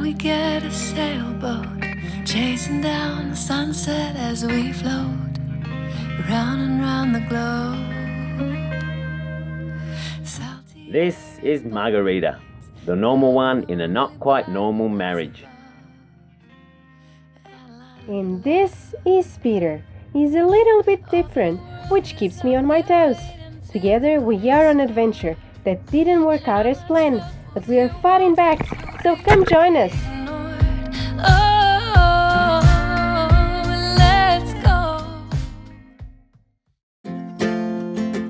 Can we get a sailboat, chasing down the sunset as we float round and round the globe? This is Margarita, the normal one in a not quite normal marriage. And this is Peter. He's a little bit different, which keeps me on my toes. Together we are on an adventure that didn't work out as planned, but we are fighting back, so come join us.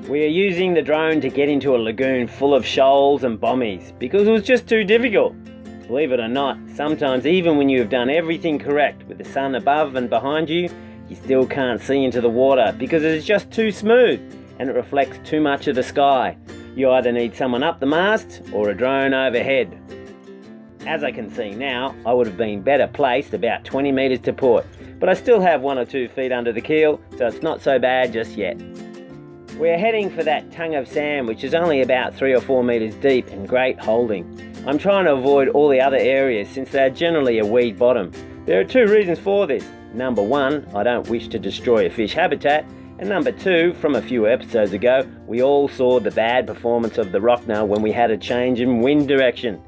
We are using the drone to get into a lagoon full of shoals and bommies because it was just too difficult. Believe it or not, sometimes even when you have done everything correct with the sun above and behind you, you still can't see into the water because it is just too smooth and it reflects too much of the sky. You either need someone up the mast or a drone overhead. As I can see now, I would have been better placed about 20 metres to port, but I still have 1 or 2 feet under the keel, so it's not so bad just yet. We're heading for that tongue of sand, which is only about 3 or 4 metres deep and great holding. I'm trying to avoid all the other areas since they're generally a weed bottom. There are 2 reasons for this. Number 1, I don't wish to destroy a fish habitat, and number 2, from a few episodes ago, we all saw the bad performance of the Rockner when we had a change in wind direction.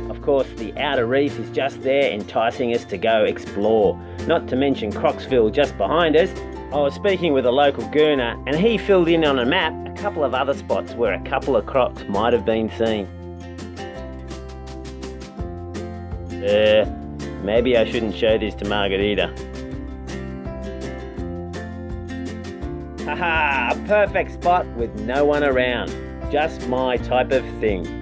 Of course, the outer reef is just there enticing us to go explore, not to mention Crocsville just behind us. I was speaking with a local gooner and he filled in on a map a couple of other spots where a couple of crocs might have been seen. Maybe I shouldn't show this to Margarita. Haha, a perfect spot with no one around. Just my type of thing.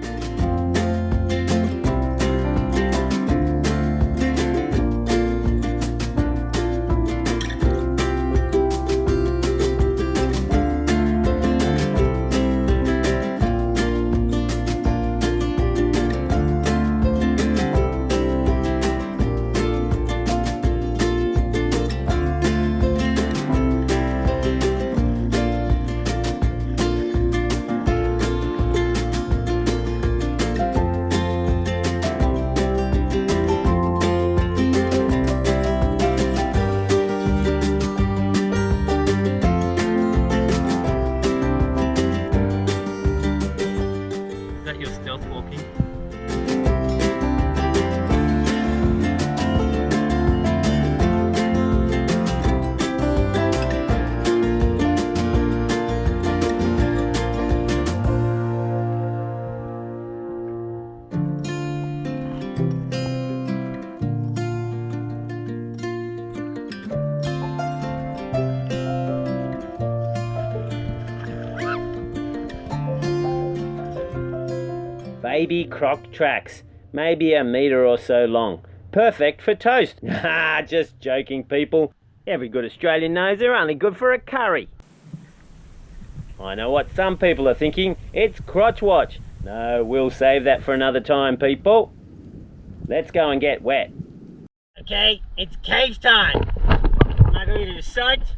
Baby croc tracks, maybe a metre or so long. Perfect for toast. Ah, just joking, people. Every good Australian knows they're only good for a curry. I know what some people are thinking. It's crotch watch. No, we'll save that for another time, people. Let's go and get wet. Okay, it's caves time. Margarita is soaked.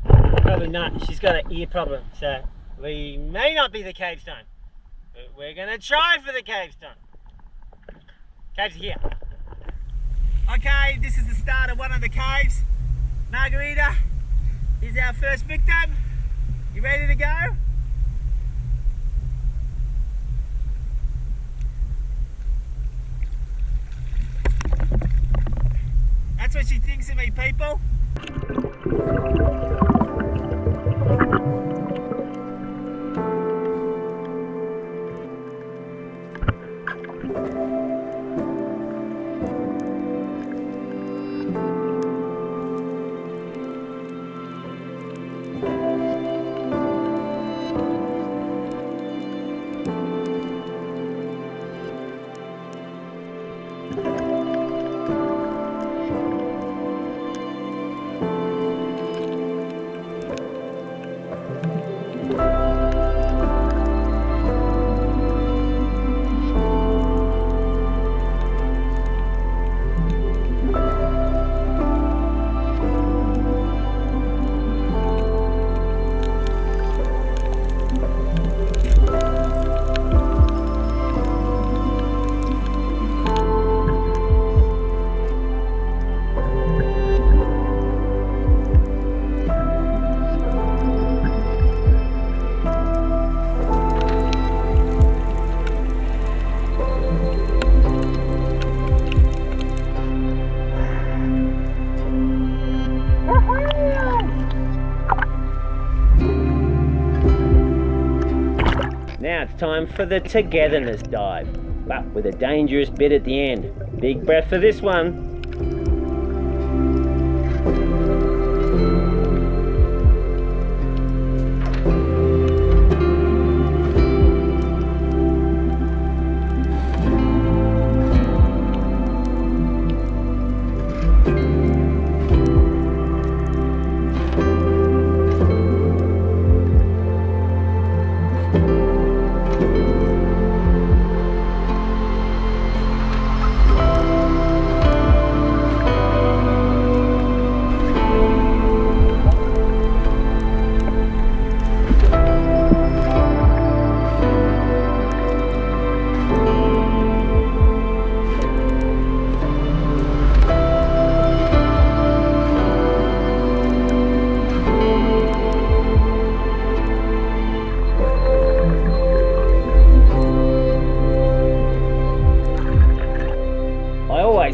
Probably not. She's got an ear problem, so we may not be the caves time. But we're gonna try for the caves time. Caves are here. Okay, this is the start of one of the caves. Margarita is our first victim. You ready to go? That's what she thinks of me, people. time for the togetherness dive, but with a dangerous bit at the end. Big breath for this one.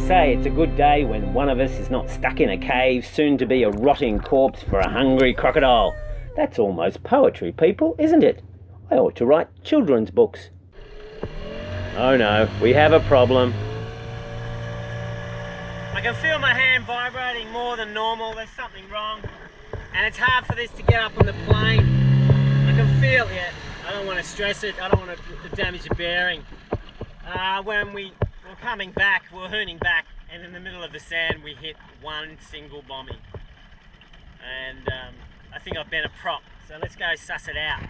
Say it's a good day when one of us is not stuck in a cave, soon to be a rotting corpse for a hungry crocodile. That's almost poetry, people, isn't it? I ought to write children's books. Oh no, we have a problem. I can feel my hand vibrating more than normal. There's something wrong. And it's hard for this to get up on the plane. I can feel it. I don't want to stress it. I don't want to damage the bearing. When we were coming back, we were hooning back, and in the middle of the sand we hit one single bombing. And I think I've bent a prop, so let's go suss it out.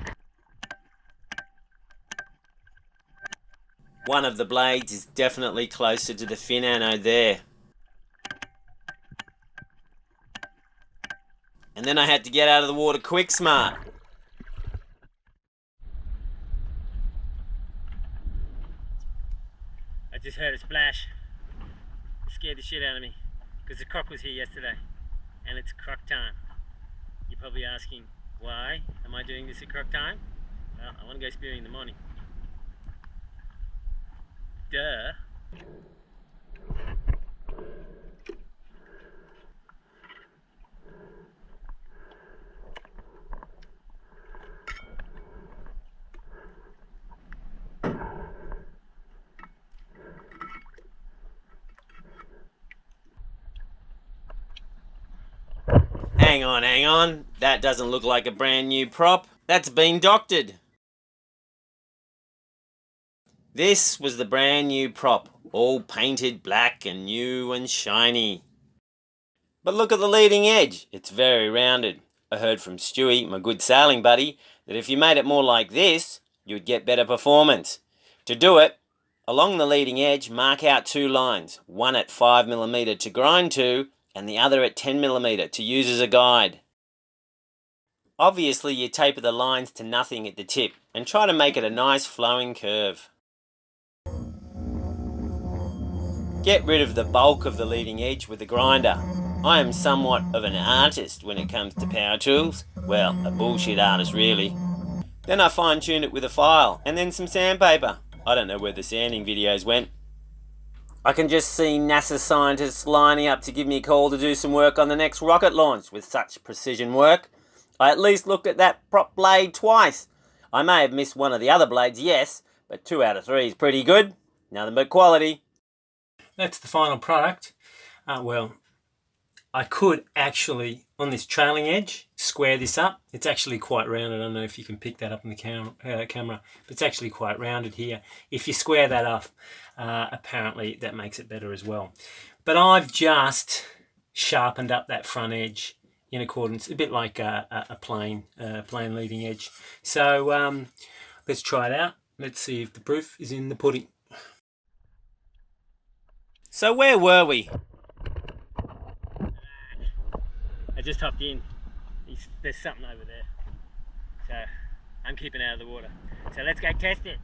One of the blades is definitely closer to the fin anode there. And then I had to get out of the water quick smart. I just heard a splash. It scared the shit out of me because the croc was here yesterday and it's croc time. You're probably asking, why am I doing this at croc time? Well, I want to go spearing in the morning. Duh. Hang on. That doesn't look like a brand new prop. That's been doctored. This was the brand new prop, all painted black and new and shiny. But look at the leading edge. It's very rounded. I heard from Stewie, my good sailing buddy, that if you made it more like this, you'd get better performance. To do it, along the leading edge, mark out two lines, one at 5mm to grind to, and the other at 10mm to use as a guide. Obviously, you taper the lines to nothing at the tip and try to make it a nice flowing curve. Get rid of the bulk of the leading edge with the grinder. I am somewhat of an artist when it comes to power tools. Well, a bullshit artist really. Then I fine-tuned it with a file and then some sandpaper. I don't know where the sanding videos went. I can just see NASA scientists lining up to give me a call to do some work on the next rocket launch with such precision work. I at least looked at that prop blade twice. I may have missed one of the other blades, yes, but 2 out of 3 is pretty good. Nothing but quality. That's the final product. Well, I could actually, on this trailing edge, square this up. It's actually quite rounded. I don't know if you can pick that up in the camera, but it's actually quite rounded here. If you square that up, apparently that makes it better as well. But I've just sharpened up that front edge in accordance, a bit like a plain leading edge. So let's try it out. Let's see if the proof is in the pudding. So where were we? I just hopped in. There's something over there. So I'm keeping out of the water. So let's go test it.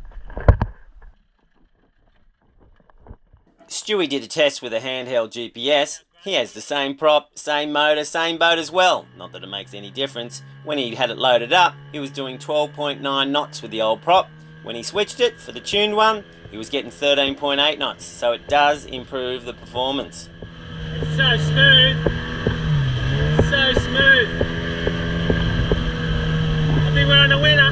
Stewie did a test with a handheld GPS. He has the same prop, same motor, same boat as well. Not that it makes any difference. When he had it loaded up, he was doing 12.9 knots with the old prop. When he switched it for the tuned one, he was getting 13.8 knots. So it does improve the performance. It's so smooth. So smooth. I think we're on a winner.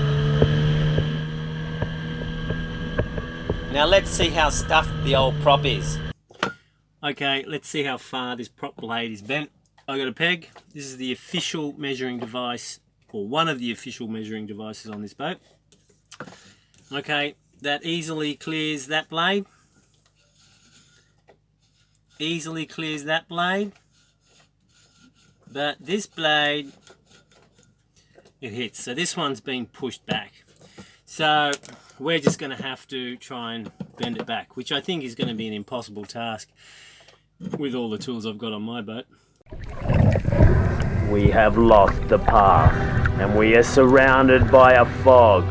Now let's see how stuffed the old prop is. Okay, let's see how far this prop blade is bent. I got a peg. This is the official measuring device, or one of the official measuring devices on this boat. Okay, that easily clears that blade. Easily clears that blade. But this blade, it hits. So this one's been pushed back. So we're just going to have to try and bend it back, which I think is going to be an impossible task with all the tools I've got on my boat. We have lost the path and we are surrounded by a fog.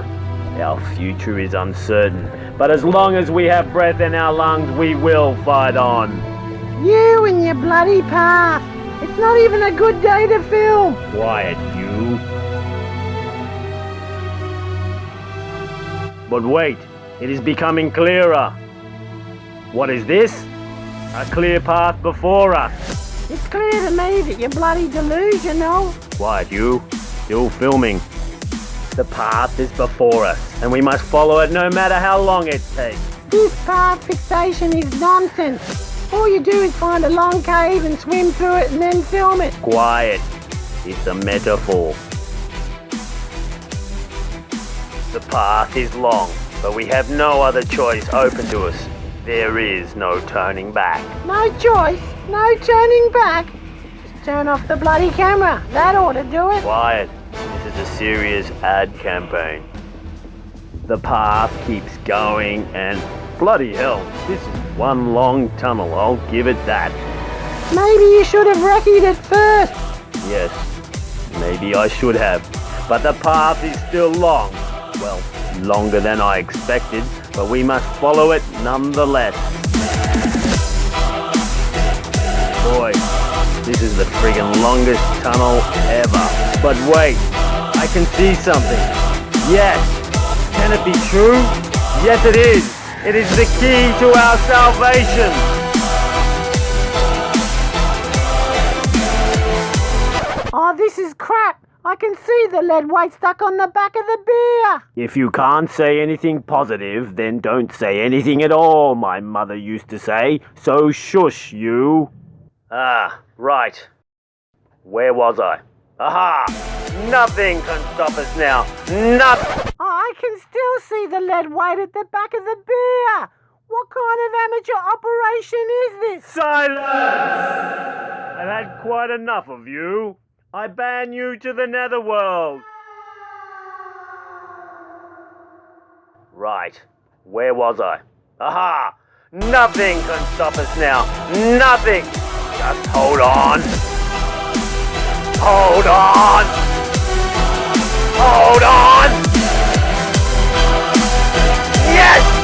Our future is uncertain, but as long as we have breath in our lungs, we will fight on. You and your bloody path. It's not even a good day to film. Quiet, you. But wait, it is becoming clearer. What is this? A clear path before us. It's clear to me that you're bloody delusional. Quiet, you. Still filming. The path is before us, and we must follow it no matter how long it takes. This path fixation is nonsense. All you do is find a long cave and swim through it and then film it. Quiet. It's a metaphor. The path is long, but we have no other choice open to us. There is no turning back. No choice, no turning back. Just turn off the bloody camera. That ought to do it. Quiet. This is a serious ad campaign. The path keeps going and bloody hell, this is one long tunnel, I'll give it that. Maybe you should have recce'd it first. Yes, maybe I should have. But the path is still long. Well, longer than I expected, but we must follow it nonetheless. Boy, this is the friggin' longest tunnel ever. But wait, I can see something. Yes, can it be true? Yes, it is. It is the key to our salvation. Oh, this is crap. I can see the lead weight stuck on the back of the beer. If you can't say anything positive, then don't say anything at all, my mother used to say. So shush, you. Ah, right. Where was I? Aha! Nothing can stop us now. Nothing! Oh, I can still see the lead weight at the back of the beer. What kind of amateur operation is this? Silence! I've had quite enough of you. I ban you to the netherworld. Right. Where was I? Aha! Nothing can stop us now. Nothing! Just hold on. Hold on! Hold on! Yes!